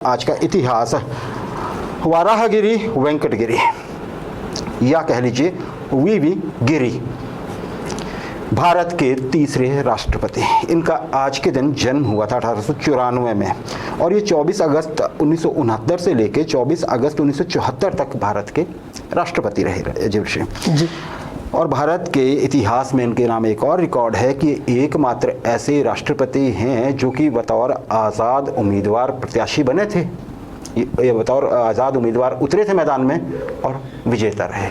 आज का इतिहास वाराहगिरी वेंकटगिरी या कह लीजिए वीवी गिरी भारत के तीसरे राष्ट्रपति। इनका आज के दिन जन्म हुआ था 1894 में और ये 24 अगस्त 1969 से लेकर 24 अगस्त 1974 तक भारत के राष्ट्रपति रहे जी। और भारत के इतिहास में इनके नाम एक और रिकॉर्ड है कि एकमात्र ऐसे राष्ट्रपति हैं जो कि बतौर आज़ाद उम्मीदवार प्रत्याशी बने थे। ये बतौर आज़ाद उम्मीदवार उतरे थे मैदान में और विजेता रहे।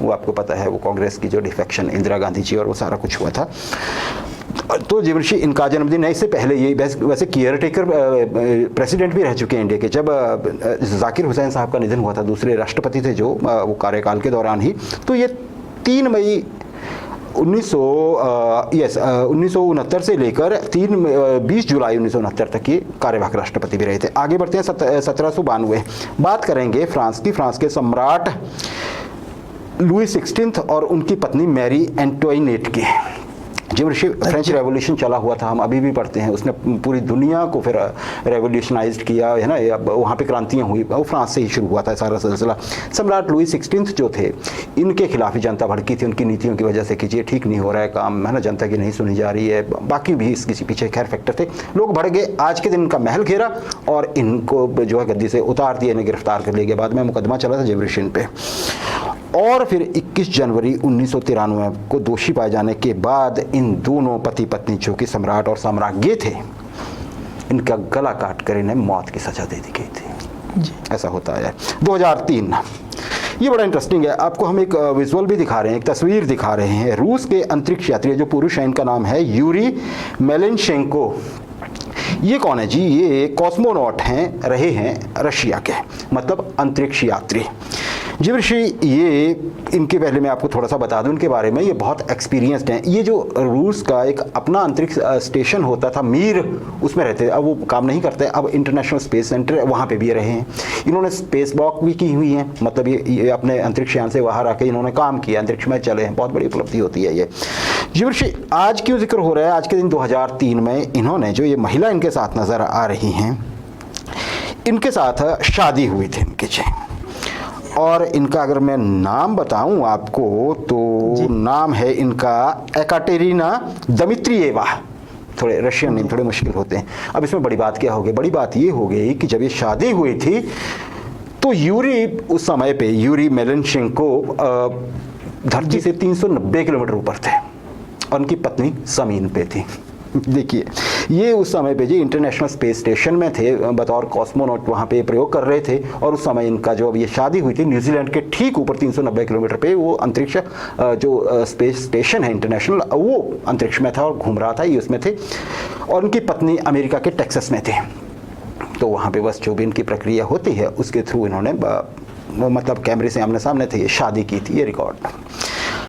वो आपको पता है, वो कांग्रेस की जो डिफेक्शन इंदिरा गांधी जी और वो सारा कुछ हुआ था। तो जीवनश्री इनका जन्मदिन है। इससे पहले ये वैसे केयर टेकर प्रेसिडेंट भी रह चुके हैं इंडिया के। जब जाकिर हुसैन साहब का निधन हुआ था, दूसरे राष्ट्रपति थे जो वो कार्यकाल के दौरान ही, तो ये 3 मई 1969 से लेकर 20 जुलाई 1969 तक ये कार्यवाहक राष्ट्रपति भी रहे थे। आगे बढ़ते हैं 1792। बात करेंगे फ्रांस की। फ्रांस के सम्राट लुई 16 और उनकी पत्नी मैरी एंटोइनेट की। जब फ्रेंच रेवोल्यूशन चला हुआ था, हम अभी भी पढ़ते हैं, उसने पूरी दुनिया को फिर रेवोल्यूशनाइज्ड किया है ना। वहाँ पे क्रांतियाँ हुई, वो फ्रांस से ही शुरू हुआ था सारा सिलसिला। सम्राट लुई 16 जो थे, इनके खिलाफ ही जनता भड़की थी उनकी नीतियों की वजह से कि ये ठीक नहीं हो रहा है काम, है ना, जनता की नहीं सुनी जा रही है। बाकी भी इसके पीछे खैर फैक्टर थे। लोग भड़ गए। आज के दिन इनका महल घेरा और इनको जो है गद्दी से उतार दिया, इन्हें गिरफ्तार कर लिया गया। बाद में मुकदमा चला था जेबरिशन पे। और फिर 21 जनवरी 1993 को दोषी पाए जाने के बाद इन दोनों पति पत्नी जो कि सम्राट और साम्राज्ञी थे, इनका गला काट कर इन्हें मौत की सजा दे दी गई थी जी। ऐसा होता है। 2003 ये बड़ा इंटरेस्टिंग है। आपको हम एक विजुअल भी दिखा रहे हैं, एक तस्वीर दिखा रहे हैं। रूस के अंतरिक्ष यात्री जो पुरुष है, इनका नाम है यूरी मेलेनशेंको। ये कौन है जी? ये कॉस्मोनॉट हैं, रहे हैं रशिया के, मतलब अंतरिक्ष यात्री जी। ऋषि ये इनके पहले मैं आपको थोड़ा सा बता दूं इनके बारे में। ये बहुत एक्सपीरियंस्ड हैं। ये जो रूस का एक अपना अंतरिक्ष स्टेशन होता था मीर, उसमें रहते थे। अब वो काम नहीं करते। अब इंटरनेशनल स्पेस सेंटर वहाँ पे भी रहे हैं। इन्होंने स्पेस वॉक भी की हुई है, मतलब ये अपने अंतरिक्ष यान से बाहर आके इन्होंने काम किया, अंतरिक्ष में चले हैं। बहुत बड़ी उपलब्धि होती है ये जी। ऋषि आज क्यों जिक्र हो रहा है? आज के दिन 2003 में इन्होंने, जो ये महिला इनके साथ नजर आ रही हैं, इनके साथ शादी हुई थी इनकी जी। और इनका अगर मैं नाम बताऊं आपको तो नाम है इनका एकाटेरिना दमित्रिएवा। थोड़े रशियन नेम थोड़े मुश्किल होते हैं। अब इसमें बड़ी बात क्या हो गई? बड़ी बात ये हो गई कि जब ये शादी हुई थी तो यूरी, उस समय पे यूरी मेलेनशेंको धरती से 390 किलोमीटर ऊपर थे और उनकी पत्नी जमीन पे थी। देखिए, ये उस समय पे जी इंटरनेशनल स्पेस स्टेशन में थे, बतौर कॉस्मोनॉट वहाँ पे प्रयोग कर रहे थे। और उस समय इनका जो अब ये शादी हुई थी, न्यूजीलैंड के ठीक ऊपर 390 किलोमीटर पे वो अंतरिक्ष जो स्पेस स्टेशन है इंटरनेशनल, वो अंतरिक्ष में था और घूम रहा था, ये उसमें थे। और उनकी पत्नी अमेरिका के टेक्सास में थे। तो वहाँ पे बस जो भी इनकी प्रक्रिया होती है उसके थ्रू इन्होंने मतलब कैमरे से आमने सामने थे, ये शादी की थी। ये रिकॉर्ड